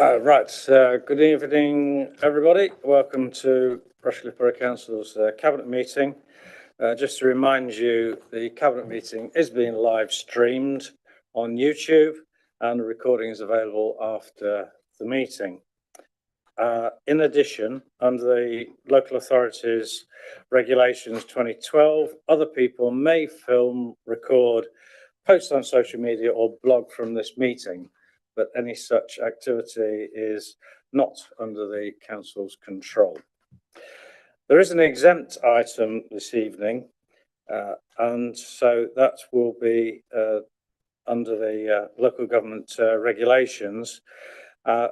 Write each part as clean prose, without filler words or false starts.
Good evening, everybody. Welcome to Rushcliffe Borough Council's Cabinet meeting. Just to remind you, the Cabinet meeting is being live streamed on YouTube and the recording is available after the meeting. In addition, under the Local Authorities Regulations 2012, other people may film, record, post on social media or blog from this meeting, but any such activity is not under the Council's control. There is an exempt item this evening, and so that will be under the local government regulations.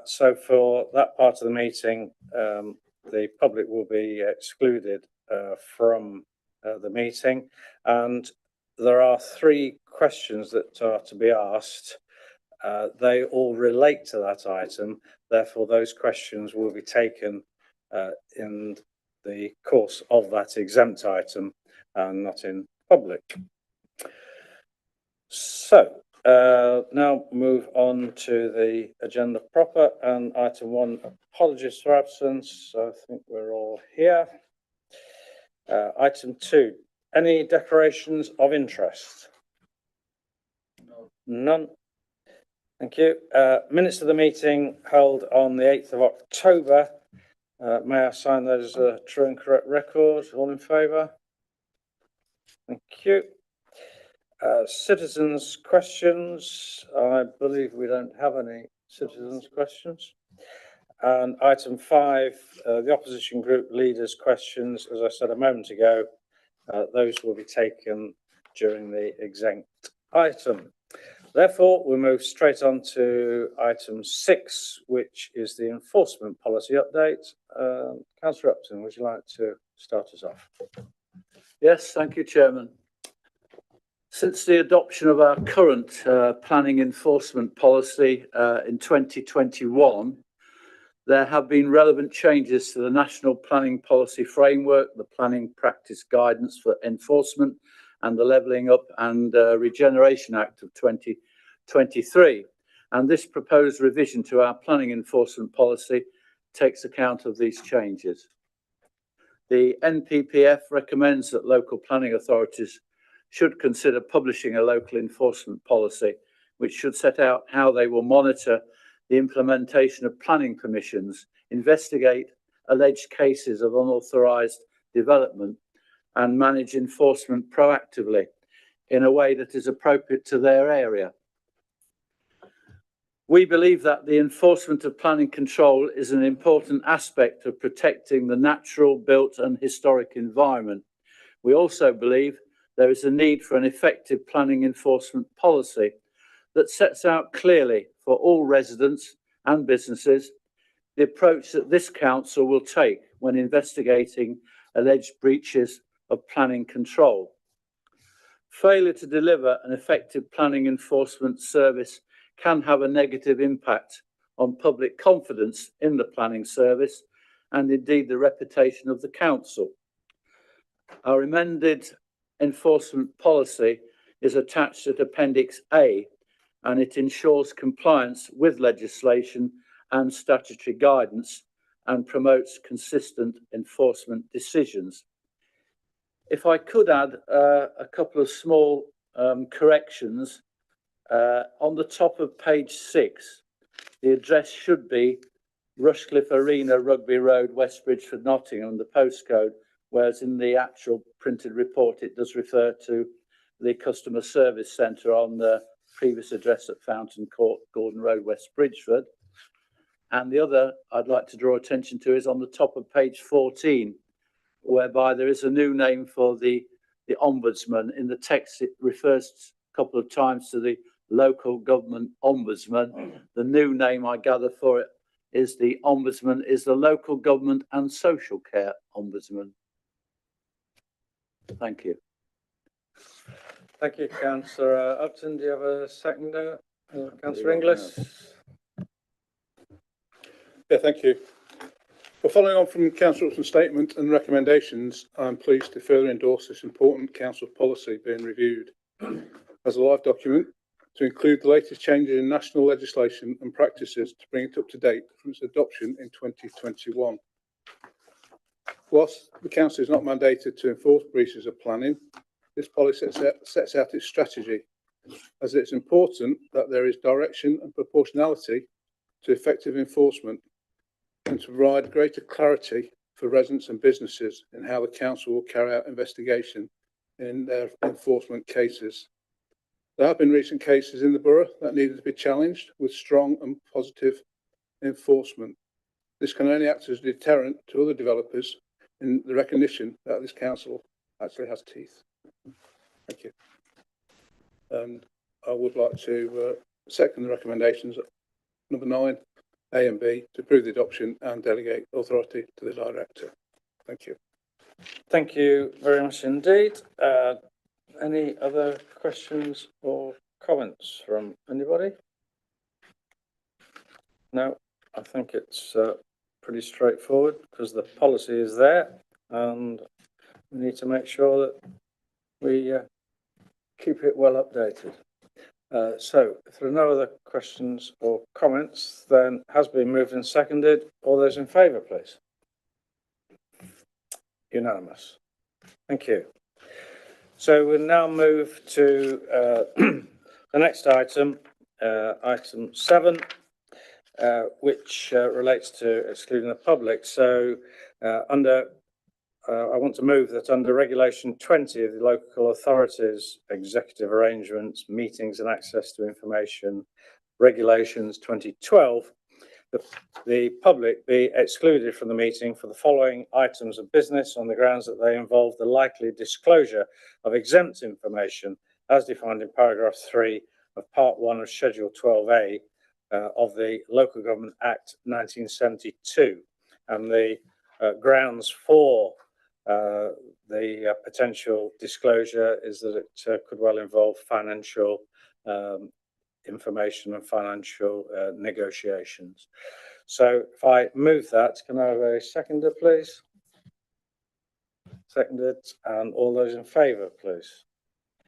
So for that part of the meeting, the public will be excluded from the meeting, and there are 3 questions that are to be asked. They all relate to that item, therefore those questions will be taken in the course of that exempt item and not in public. So now move on to the agenda proper, and item 1, apologies for absence. I think we're all here. Item 2, any declarations of interest? No. None. Thank you. Minutes of the meeting held on the 8th of October. May I sign those as a true and correct record? All in favour? Thank you. Citizens' questions. I believe we don't have any citizens' questions. And item 5, the opposition group leaders' questions. As I said a moment ago, those will be taken during the exempt item. Therefore, we'll move straight on to item 6, which is the enforcement policy update. Councillor Upton, would you like to start us off? Yes, thank you, Chairman. Since the adoption of our current planning enforcement policy in 2021, there have been relevant changes to the National Planning Policy Framework, the Planning Practice Guidance for Enforcement, and the Levelling Up and Regeneration Act of 2023. And this proposed revision to our planning enforcement policy takes account of these changes. The NPPF recommends that local planning authorities should consider publishing a local enforcement policy, which should set out how they will monitor the implementation of planning permissions, investigate alleged cases of unauthorised development, and manage enforcement proactively in a way that is appropriate to their area. We believe that the enforcement of planning control is an important aspect of protecting the natural, built and historic environment. We also believe there is a need for an effective planning enforcement policy that sets out clearly for all residents and businesses the approach that this council will take when investigating alleged breaches of planning control. Failure to deliver an effective planning enforcement service can have a negative impact on public confidence in the planning service and indeed the reputation of the council. Our amended enforcement policy is attached at Appendix A, and it ensures compliance with legislation and statutory guidance and promotes consistent enforcement decisions. If I could add a couple of small corrections. On the top of page 6, the address should be Rushcliffe Arena, Rugby Road, West Bridgford, Nottingham, the postcode, whereas in the actual printed report it does refer to the customer service centre on the previous address at Fountain Court, Gordon Road, West Bridgford. And the other I'd like to draw attention to is on the top of page 14, whereby there is a new name for the Ombudsman. In the text it refers a couple of times to the local government ombudsman. The new name I gather for it is the Ombudsman is the local government and social care ombudsman. Thank you. Thank you, Councillor Upton. Do you have a seconder? Councillor Inglis? Yeah, thank you. Well, following on from Councillor Upton's statement and recommendations, I'm pleased to further endorse this important council policy being reviewed. As a live document, to include the latest changes in national legislation and practices to bring it up to date from its adoption in 2021. Whilst the Council is not mandated to enforce breaches of planning, this policy sets out its strategy, as it's important that there is direction and proportionality to effective enforcement and to provide greater clarity for residents and businesses in how the Council will carry out investigation in their enforcement cases. There have been recent cases in the borough that needed to be challenged with strong and positive enforcement. This can only act as a deterrent to other developers in the recognition that this council actually has teeth. Thank you. And I would like to second the recommendations number 9, A and B, to approve the adoption and delegate authority to the director. Thank you. Thank you very much indeed. Any other questions or comments from anybody? No, I think it's pretty straightforward because the policy is there and we need to make sure that we keep it well updated. So if there are no other questions or comments, then has been moved and seconded. All those in favour, please. Unanimous. Thank you. So we'll now move to the next item, item 7, which relates to excluding the public. So I want to move that under Regulation 20 of the Local Authorities Executive Arrangements, Meetings and Access to Information Regulations 2012, the public be excluded from the meeting for the following items of business on the grounds that they involve the likely disclosure of exempt information as defined in paragraph 3 of Part 1 of Schedule 12A of the Local Government Act 1972. And the grounds for the potential disclosure is that it could well involve financial information and financial negotiations. So if I move that, can I have a seconder, please? Seconded, and all those in favour, please.